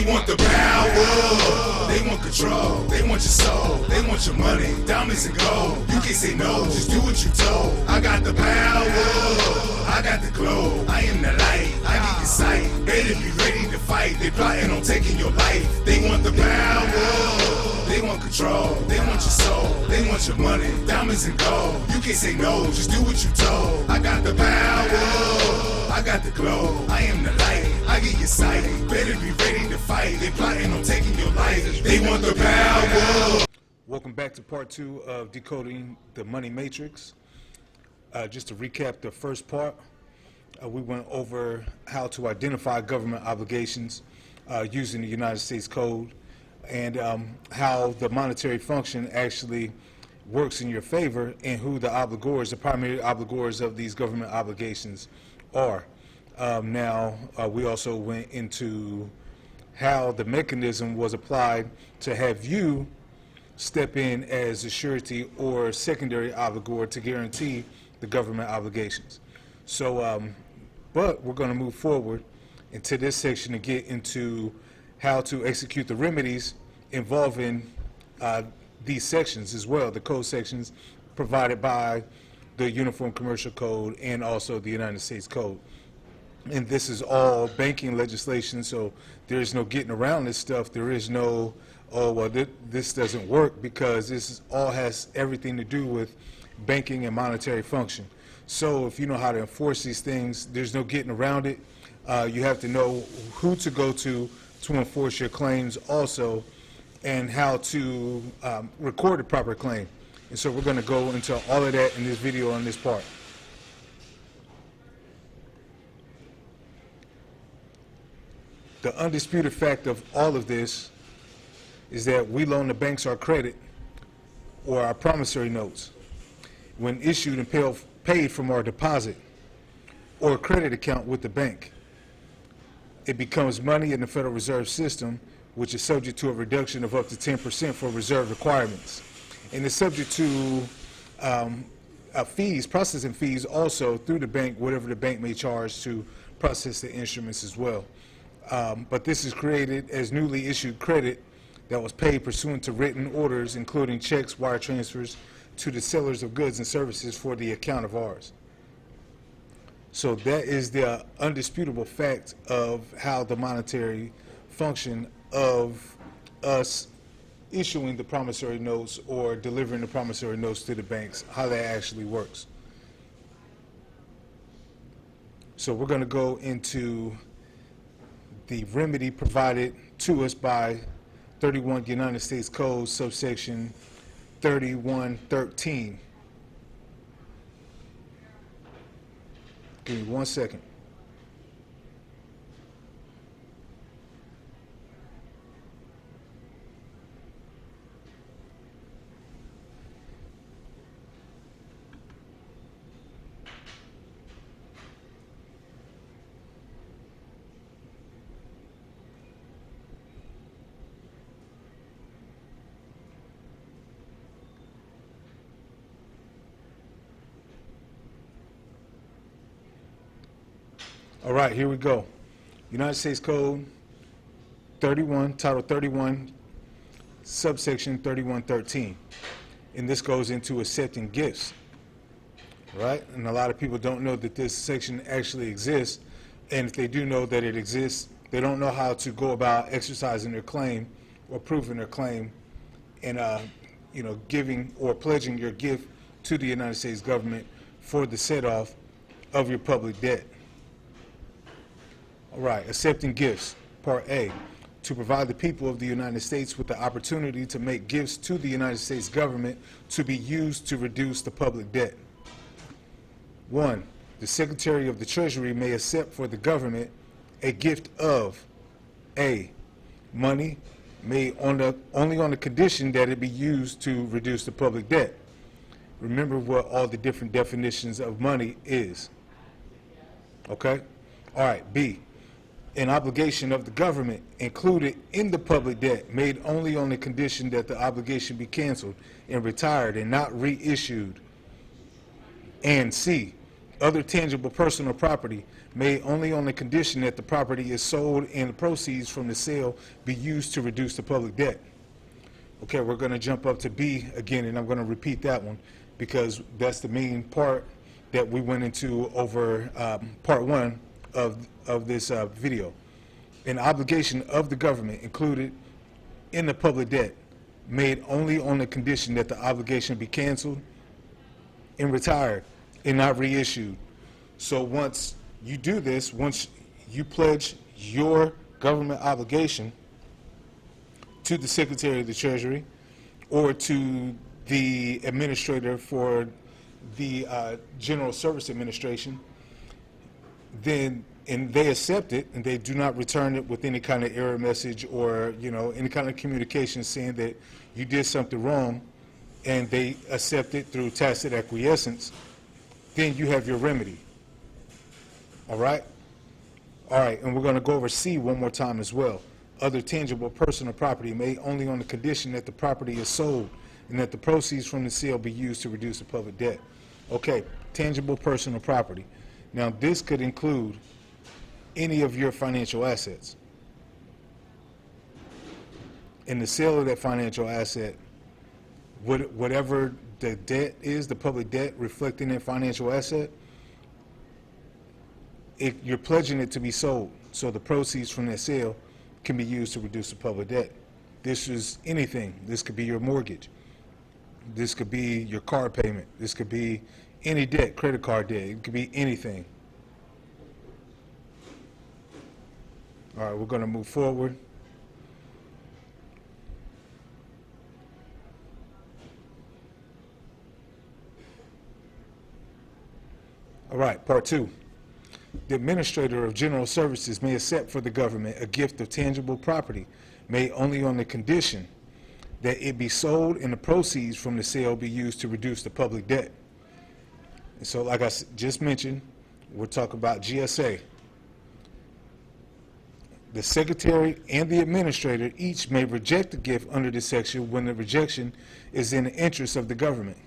They want the power, they want control, they want your soul, they want your money, diamonds and gold. You can't say no, just do what you told. I got the power, I got the glow, I am the light, I get your sight. Better be ready to fight, they plotting on taking your life. They want the power, they want control, they want your soul, they want your money, diamonds and gold. You can't say no, just do what you told. I got the power, I got the glow, I am the light, I get your sight. Better be ready to fight, they plotting on taking your life. They want the power. Welcome back to part 2 of Decoding the Money Matrix. Just to recap the first part, we went over how to identify government obligations using the United States Code, and how the monetary function actually works in your favor, and who the obligors, the primary obligors of these government obligations are. Now, we also went into how the mechanism was applied to have you step in as a surety or secondary obligor to guarantee the government obligations. So, but we're going to move forward into this section to get into how to execute the remedies involving these sections as well, the code sections provided by the Uniform Commercial Code and also the United States Code. And this is all banking legislation, so there's no getting around this stuff. There is no, oh, well, this doesn't work, because this all has everything to do with banking and monetary function. So if you know how to enforce these things, there's no getting around it. You have to know who to go to enforce your claims also, and how to record a proper claim. And so we're going to go into all of that in this video on this part. The undisputed fact of all of this is that we loan the banks our credit, or our promissory notes, when issued and paid from our deposit or credit account with the bank. It becomes money in the Federal Reserve System, which is subject to a reduction of up to 10% for reserve requirements. And it's subject to fees, processing fees also through the bank, whatever the bank may charge to process the instruments as well. But this is created as newly issued credit that was paid pursuant to written orders, including checks, wire transfers to the sellers of goods and services for the account of ours. So that is the undisputable fact of how the monetary function of us issuing the promissory notes or delivering the promissory notes to the banks, how that actually works. So we're going to go into the remedy provided to us by 31 United States Code, subsection 3113. Give me 1 second. All right, here we go. United States Code 31, Title 31, subsection 3113. And this goes into accepting gifts, right? And a lot of people don't know that this section actually exists. And if they do know that it exists, they don't know how to go about exercising their claim or proving their claim and, giving or pledging your gift to the United States government for the set-off of your public debt. All right, accepting gifts. Part A, to provide the people of the United States with the opportunity to make gifts to the United States government to be used to reduce the public debt. 1, the Secretary of the Treasury may accept for the government a gift of A, money made only on the condition that it be used to reduce the public debt. Remember what all the different definitions of money is. Okay? All right, B, an obligation of the government included in the public debt made only on the condition that the obligation be canceled and retired and not reissued. And C, other tangible personal property made only on the condition that the property is sold and the proceeds from the sale be used to reduce the public debt. Okay, we're going to jump up to B again, and I'm going to repeat that one because that's the main part that we went into over part one of this video. An obligation of the government included in the public debt made only on the condition that the obligation be canceled and retired and not reissued. So once you do this, once you pledge your government obligation to the Secretary of the Treasury or to the administrator for the General Service Administration, then and they accept it and they do not return it with any kind of error message or any kind of communication saying that you did something wrong, and they accept it through tacit acquiescence, then you have your remedy. All right, and we're going to go over C one more time as well. Other tangible personal property made only on the condition that the property is sold and that the proceeds from the sale be used to reduce the public debt. Okay, tangible personal property. Now this could include any of your financial assets. In the sale of that financial asset, whatever the debt is, the public debt reflecting that financial asset, you're pledging it to be sold, so the proceeds from that sale can be used to reduce the public debt. This is anything. This could be your mortgage. This could be your car payment. This could be any debt, credit card debt. It could be anything. All right, we're going to move forward. All right, part two. The administrator of general services may accept for the government a gift of tangible property made only on the condition that it be sold and the proceeds from the sale be used to reduce the public debt. And so, like I just mentioned, we're talking about GSA. The secretary and the administrator each may reject the gift under this section when the rejection is in the interest of the government.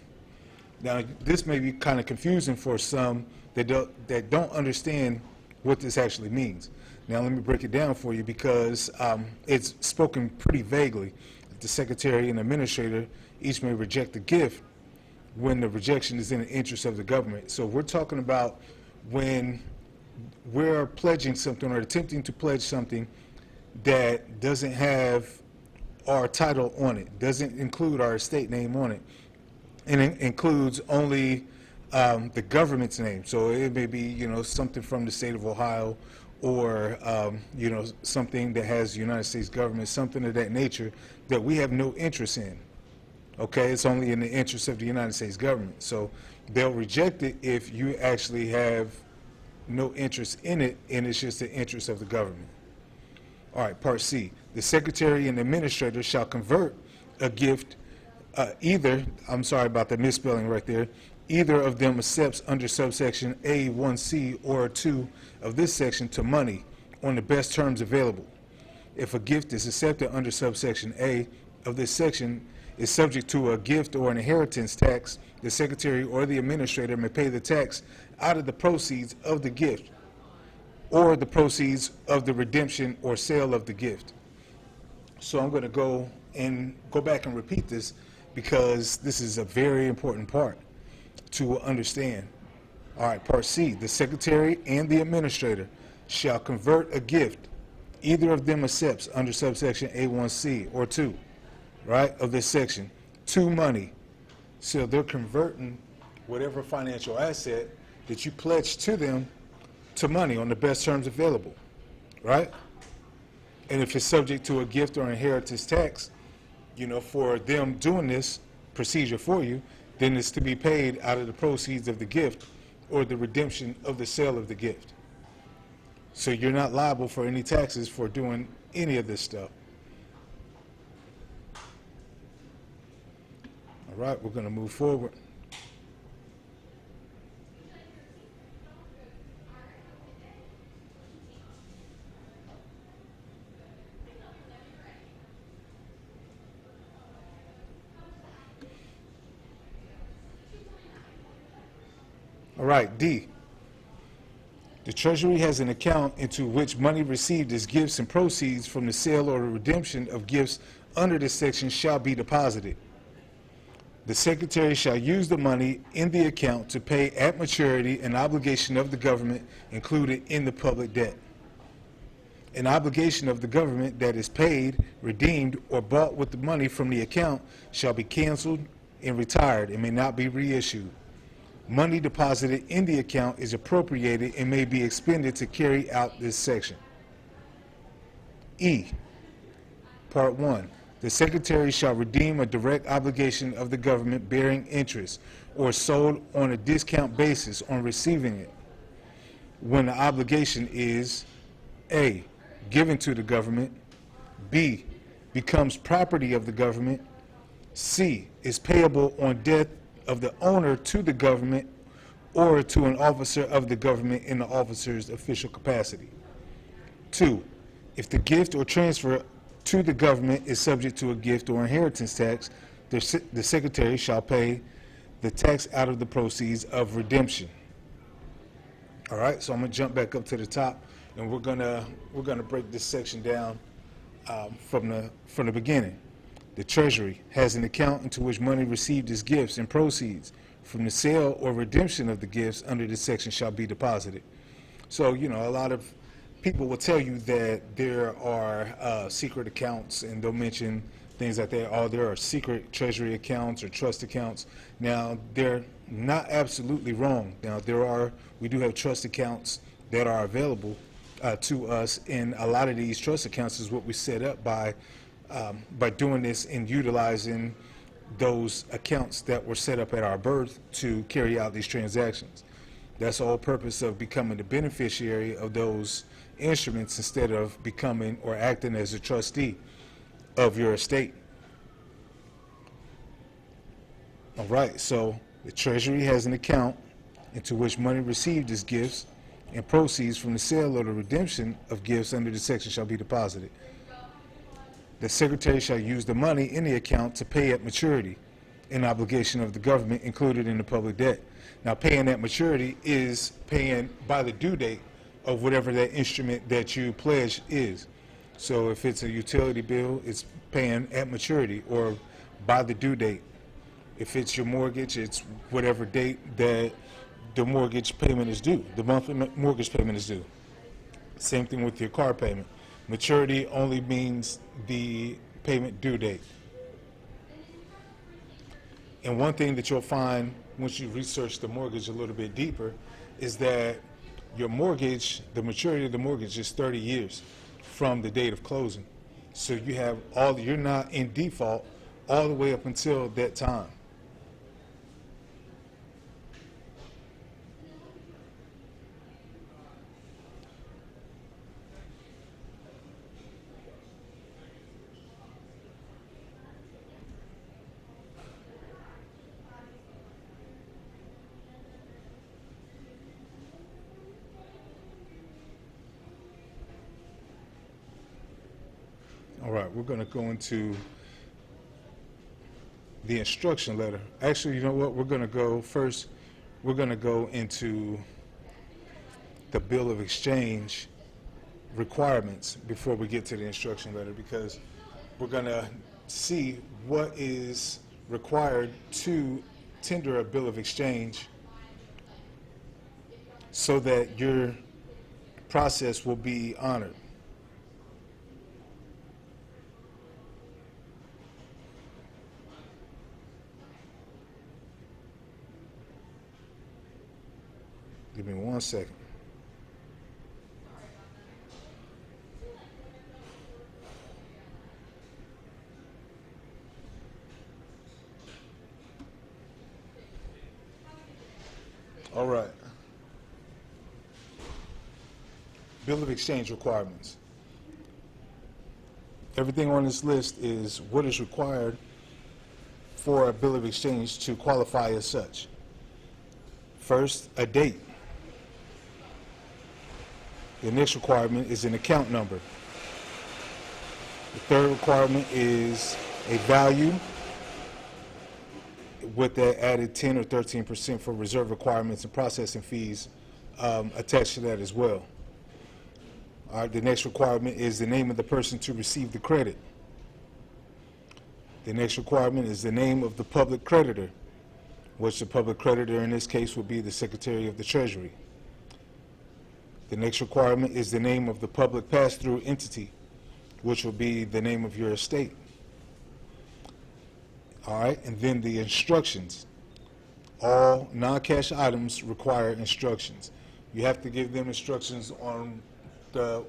Now, this may be kind of confusing for some that don't understand what this actually means. Now, let me break it down for you because it's spoken pretty vaguely. The secretary and administrator each may reject the gift when the rejection is in the interest of the government. So we're talking about when we're pledging something or attempting to pledge something that doesn't have our title on it, doesn't include our estate name on it, and it includes only the government's name. So it may be, something from the state of Ohio or, something that has the United States government, something of that nature that we have no interest in. Okay, it's only in the interest of the United States government. So they'll reject it if you actually have no interest in it and it's just the interest of the government. All right, part C. The secretary and administrator shall convert a gift I'm sorry about the misspelling right there. Either of them accepts under subsection A, 1C, or 2 of this section to money on the best terms available. If a gift is accepted under subsection A of this section is subject to a gift or an inheritance tax, the secretary or the administrator may pay the tax out of the proceeds of the gift or the proceeds of the redemption or sale of the gift. So I'm going to go back and repeat this because this is a very important part to understand. All right, part C. The secretary and the administrator shall convert a gift either of them accepts under subsection A1C or 2, right, of this section to money. So they're converting whatever financial asset that you pledged to them to money on the best terms available, right? And if it's subject to a gift or inheritance tax, for them doing this procedure for you, then it's to be paid out of the proceeds of the gift or the redemption of the sale of the gift. So you're not liable for any taxes for doing any of this stuff. All right, we're going to move forward. All right, D. The Treasury has an account into which money received as gifts and proceeds from the sale or the redemption of gifts under this section shall be deposited. The Secretary shall use the money in the account to pay at maturity an obligation of the government included in the public debt. An obligation of the government that is paid, redeemed, or bought with the money from the account shall be canceled and retired and may not be reissued. Money deposited in the account is appropriated and may be expended to carry out this section. E. Part 1. The Secretary shall redeem a direct obligation of the government bearing interest or sold on a discount basis on receiving it when the obligation is A. given to the government, B. becomes property of the government, C. is payable on death of the owner to the government or to an officer of the government in the officer's official capacity. 2. If the gift or transfer to the government is subject to a gift or inheritance tax, the Secretary shall pay the tax out of the proceeds of redemption. All right, so I'm going to jump back up to the top, and we're gonna break this section down from the beginning. The Treasury has an account into which money received as gifts and proceeds from the sale or redemption of the gifts under this section shall be deposited. So, you know, a lot of people will tell you that there are secret accounts, and they'll mention things like that. Oh, there are secret Treasury accounts or trust accounts. Now, they're not absolutely wrong. Now, we do have trust accounts that are available to us, and a lot of these trust accounts is what we set up by doing this and utilizing those accounts that were set up at our birth to carry out these transactions. That's the whole purpose of becoming the beneficiary of those instruments instead of becoming or acting as a trustee of your estate. All right, so the Treasury has an account into which money received as gifts and proceeds from the sale or the redemption of gifts under the section shall be deposited. The Secretary shall use the money in the account to pay at maturity an obligation of the government included in the public debt. Now, paying at maturity is paying by the due date of whatever that instrument that you pledge is. So if it's a utility bill, it's paying at maturity or by the due date. If it's your mortgage, it's whatever date that the mortgage payment is due, the monthly mortgage payment is due. Same thing with your car payment. Maturity only means the payment due date. And one thing that you'll find once you research the mortgage a little bit deeper is that your mortgage, the maturity of the mortgage is 30 years from the date of closing. So you have you're not in default all the way up until that time. All right, we're going to go into the instruction letter. Actually, you know what? We're going to go first. We're going to go into the bill of exchange requirements before we get to the instruction letter, because we're going to see what is required to tender a bill of exchange so that your process will be honored. Give me 1 second. All right. Bill of exchange requirements. Everything on this list is what is required for a bill of exchange to qualify as such. First, a date. The next requirement is an account number. The third requirement is a value with that added 10 or 13% for reserve requirements and processing fees attached to that as well. All right, the next requirement is the name of the person to receive the credit. The next requirement is the name of the public creditor, which the public creditor in this case would be the Secretary of the Treasury. The next requirement is the name of the public pass-through entity, which will be the name of your estate. All right, and then the instructions. All non-cash items require instructions. You have to give them instructions on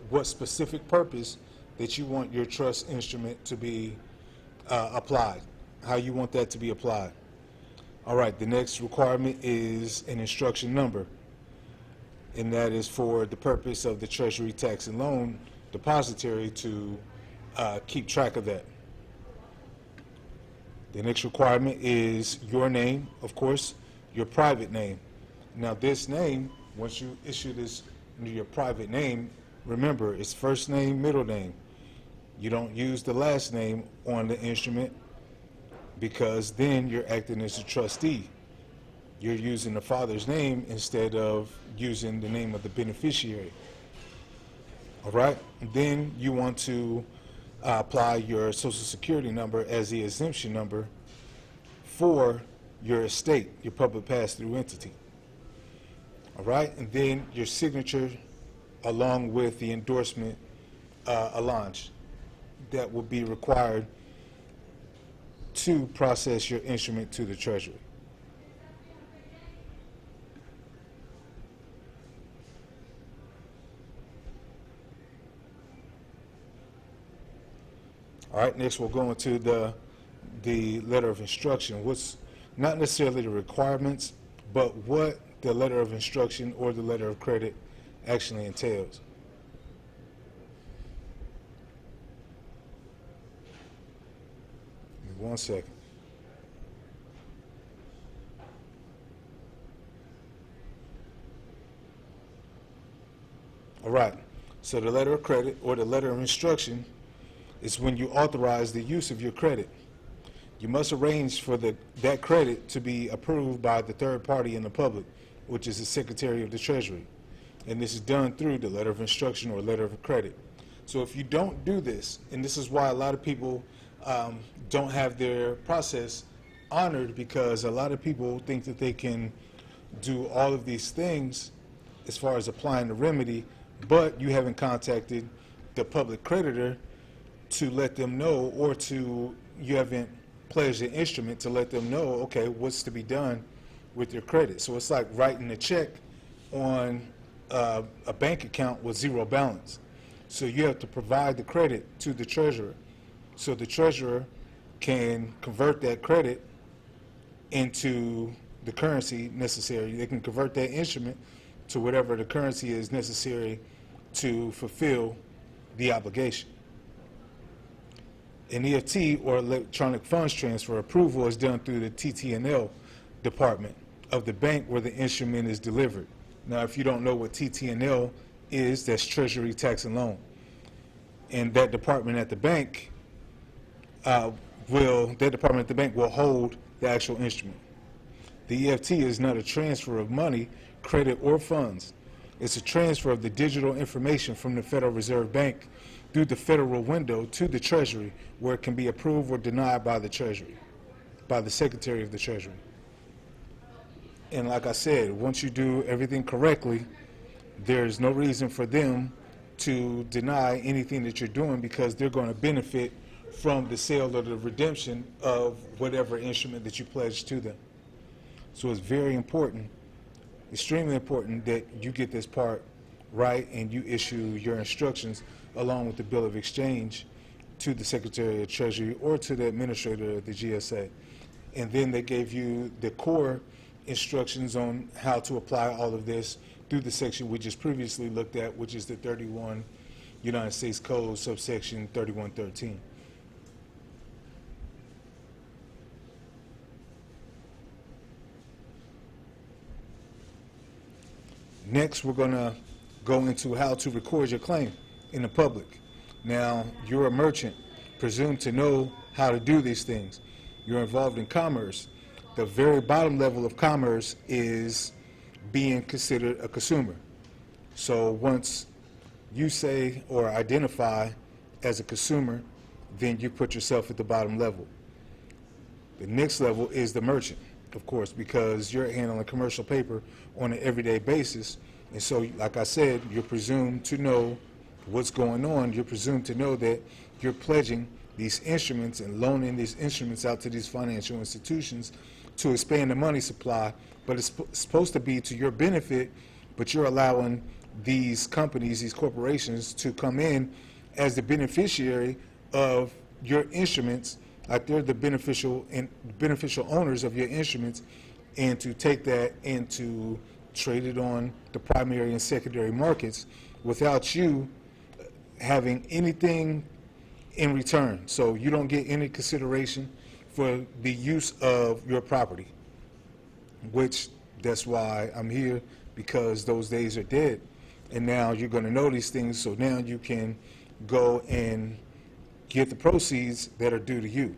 what specific purpose that you want your trust instrument to be applied, how you want that to be applied. All right, the next requirement is an instruction number, and that is for the purpose of the Treasury Tax and Loan Depository to keep track of that. The next requirement is your name, of course, your private name. Now this name, once you issue this your private name, remember it's first name, middle name. You don't use the last name on the instrument because then you're acting as a trustee. You're using the father's name instead of using the name of the beneficiary. All right? And then you want to apply your Social Security number as the exemption number for your estate, your public pass-through entity. All right? And then your signature along with the endorsement allonge that will be required to process your instrument to the Treasury. All right, next we'll go into the letter of instruction. What's not necessarily the requirements, but what the letter of instruction or the letter of credit actually entails. Give me 1 second. All right, so the letter of credit or the letter of instruction is when you authorize the use of your credit. You must arrange for that credit to be approved by the third party in the public, which is the Secretary of the Treasury. And this is done through the letter of instruction or letter of credit. So if you don't do this, and this is why a lot of people don't have their process honored, because a lot of people think that they can do all of these things as far as applying the remedy, but you haven't contacted the public creditor to let them know, or you haven't pledged an instrument to let them know, okay, what's to be done with your credit. So it's like writing a check on a bank account with zero balance. So you have to provide the credit to the treasurer, so the treasurer can convert that credit into the currency necessary. They can convert that instrument to whatever the currency is necessary to fulfill the obligation. An EFT, or electronic funds transfer, approval is done through the TT&L department of the bank where the instrument is delivered. Now, if you don't know what TT&L is, that's Treasury Tax and Loan. And that department at the bank will hold the actual instrument. The EFT is not a transfer of money, credit, or funds. It's a transfer of the digital information from the Federal Reserve Bank through the federal window to the Treasury, where it can be approved or denied by the Treasury, by the Secretary of the Treasury. And like I said, once you do everything correctly, there's no reason for them to deny anything that you're doing, because they're going to benefit from the sale or the redemption of whatever instrument that you pledged to them. So it's very important, extremely important, that you get this part right and you issue your instructions along with the bill of exchange to the Secretary of Treasury or to the administrator of the GSA. And then they gave you the core instructions on how to apply all of this through the section we just previously looked at, which is the 31 United States Code, subsection 3113. Next, we're going to go into how to record your claim in the public. Now, you're a merchant, presumed to know how to do these things. You're involved in commerce. The very bottom level of commerce is being considered a consumer. So once you say or identify as a consumer, then you put yourself at the bottom level. The next level is the merchant, of course, because you're handling commercial paper on an everyday basis. And so, like I said, you're presumed to know what's going on. You're presumed to know that you're pledging these instruments and loaning these instruments out to these financial institutions to expand the money supply, but it's supposed to be to your benefit, but you're allowing these companies, these corporations, to come in as the beneficiary of your instruments, like they're the beneficial owners of your instruments, and to take that and to trade it on the primary and secondary markets without you having anything in return. So you don't get any consideration for the use of your property, which that's why I'm here, because those days are dead. And now you're going to know these things, so now you can go and get the proceeds that are due to you.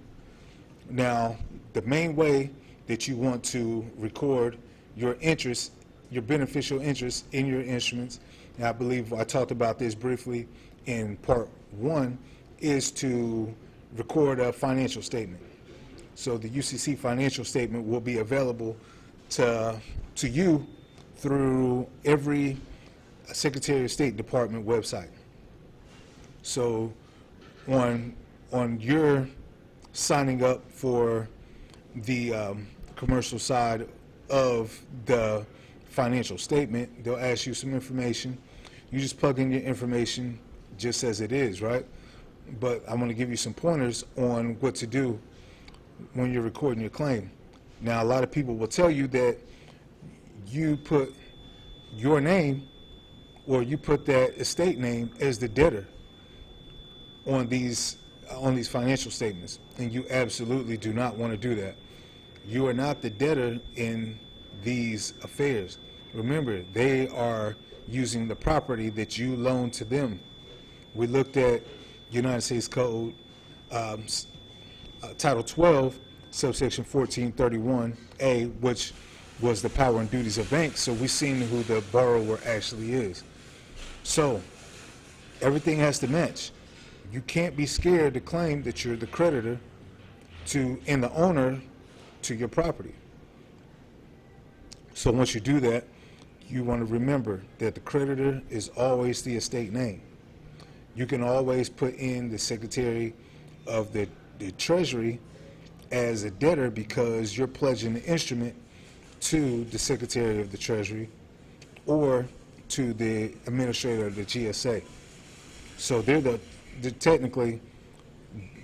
Now, the main way that you want to record your interest, your beneficial interest in your instruments, and I believe I talked about this briefly in part 1, is to record a financial statement. So the UCC financial statement will be available to you through every Secretary of State Department website. So on your signing up for the commercial side of the financial statement, they'll ask you some information. You just plug in your information just as it is, right? But I'm going to give you some pointers on what to do when you're recording your claim. Now, a lot of people will tell you that you put your name or you put that estate name as the debtor on these financial statements, and you absolutely do not want to do that. You are not the debtor in these affairs. Remember, they are using the property that you loaned to them. We looked at United States Code Title 12, subsection 1431A, which was the power and duties of banks, so we've seen who the borrower actually is. So everything has to match. You can't be scared to claim that you're the creditor to and the owner to your property. So once you do that, you want to remember that the creditor is always the estate name. You can always put in the Secretary of the Treasury as a debtor because you're pledging the instrument to the Secretary of the Treasury or to the administrator of the GSA. So they're technically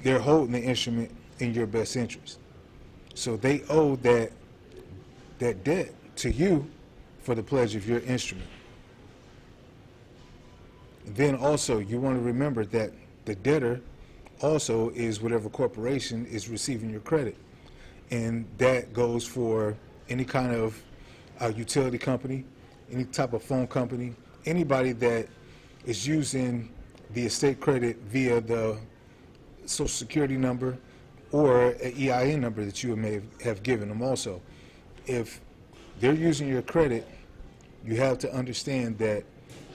holding the instrument in your best interest. So they owe that debt to you for the pledge of your instrument. Then also you want to remember that the debtor also is whatever corporation is receiving your credit. And that goes for any kind of utility company, any type of phone company, anybody that is using the estate credit via the Social Security number or an EIN number that you may have given them also. If they're using your credit, you have to understand that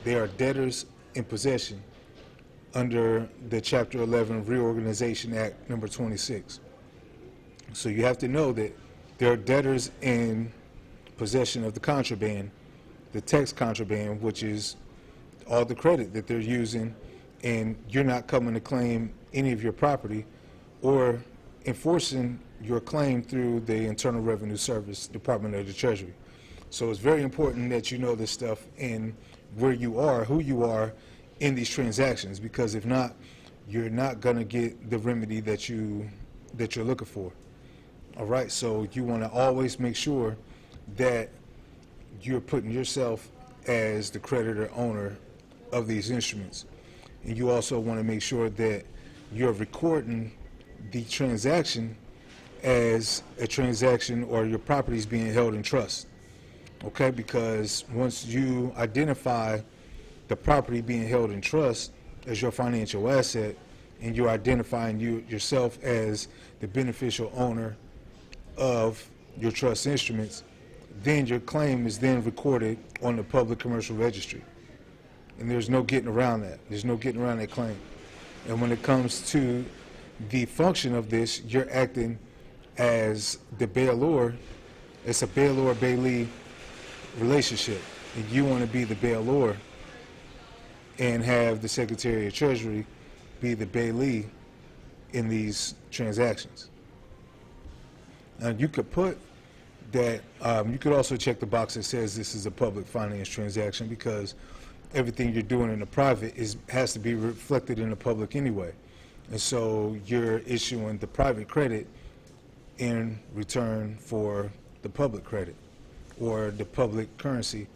they are debtors in possession under the Chapter 11 Reorganization Act number 26. So you have to know that there are debtors in possession of the contraband, the tax contraband, which is all the credit that they're using, and you're not coming to claim any of your property or enforcing your claim through the Internal Revenue Service, Department of the Treasury. So it's very important that you know this stuff and where you are, who you are in these transactions, because if not, you're not going to get the remedy that you're looking for. All right, so you want to always make sure that you're putting yourself as the creditor owner of these instruments. And you also want to make sure that you're recording the transaction as a transaction or your property is being held in trust. Okay, because once you identify the property being held in trust as your financial asset and you're identifying yourself as the beneficial owner of your trust instruments, then your claim is then recorded on the public commercial registry. And there's no getting around that. There's no getting around that claim. And when it comes to the function of this, you're acting as the bailor. It's a bailor-bailee relationship. And you want to be the bailor and have the Secretary of Treasury be the bailee in these transactions. Now, you could put that, you could also check the box that says this is a public finance transaction, because everything you're doing in the private has to be reflected in the public anyway. And so you're issuing the private credit in return for the public credit, or the public currency,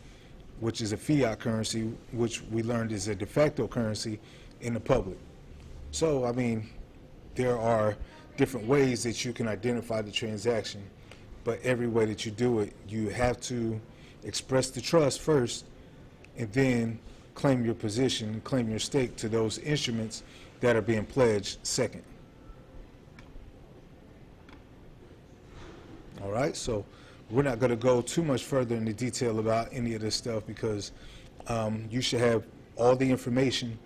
which is a fiat currency, which we learned is a de facto currency in the public. So, I mean, there are different ways that you can identify the transaction, but every way that you do it, you have to express the trust first, and then claim your position, claim your stake to those instruments that are being pledged second. All right, so we're not going to go too much further into detail about any of this stuff, because you should have all the information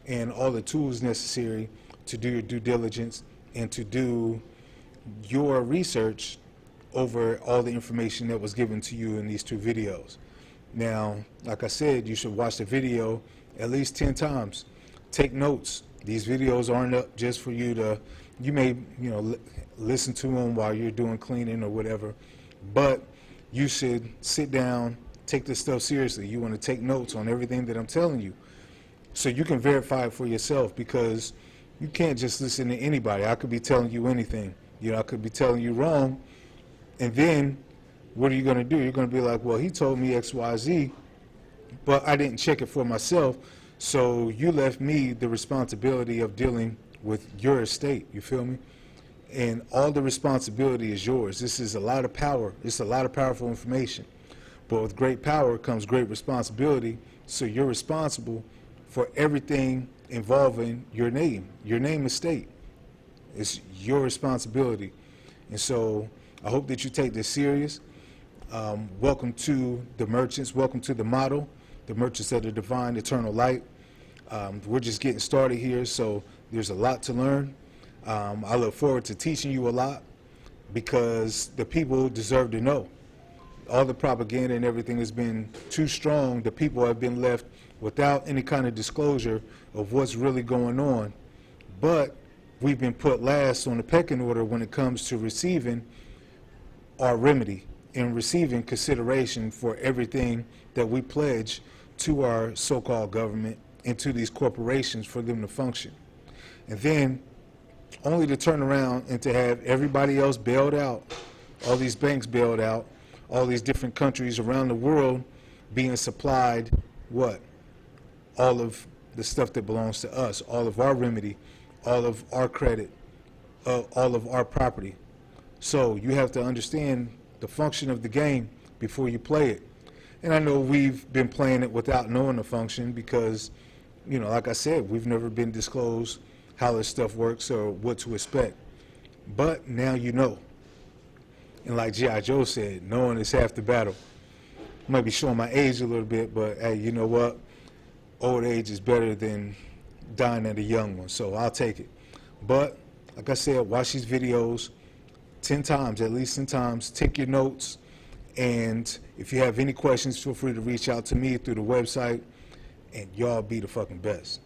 and all the tools necessary to do your due diligence and to do your research over all the information that was given to you in these two videos. Now, like I said, you should watch the video at least 10 times. Take notes. These videos aren't up just for you to, you may, listen to them while you're doing cleaning or whatever, but you should sit down, take this stuff seriously. You want to take notes on everything that I'm telling you, so you can verify it for yourself, because you can't just listen to anybody. I could be telling you anything. I could be telling you wrong, and then what are you going to do? You're going to be like, well, he told me X, Y, Z, but I didn't check it for myself, so you left me the responsibility of dealing with your estate. You feel me? And all the responsibility is yours. This is a lot of power. It's a lot of powerful information. But with great power comes great responsibility, so you're responsible for everything involving your name estate. It's your responsibility. And so I hope that you take this serious. Welcome to the merchants. Welcome to the model, the merchants of the divine eternal light. We're just getting started here, so there's a lot to learn. I look forward to teaching you a lot, because the people deserve to know. All the propaganda and everything has been too strong. The people have been left without any kind of disclosure of what's really going on. But we've been put last on the pecking order when it comes to receiving our remedy and receiving consideration for everything that we pledge to our so-called government and to these corporations for them to function. And then only to turn around and to have everybody else bailed out, all these banks bailed out, all these different countries around the world being supplied what? All of the stuff that belongs to us, all of our remedy, all of our credit, all of our property. So you have to understand the function of the game before you play it. And I know we've been playing it without knowing the function, because, like I said, we've never been disclosed how this stuff works or what to expect. But now you know. And like G.I. Joe said, knowing is half the battle. I might be showing my age a little bit, but hey, you know what? Old age is better than dying at a young one, so I'll take it. But like I said, watch these videos 10 times, at least 10 times. Take your notes, and if you have any questions, feel free to reach out to me through the website, and y'all be the fucking best.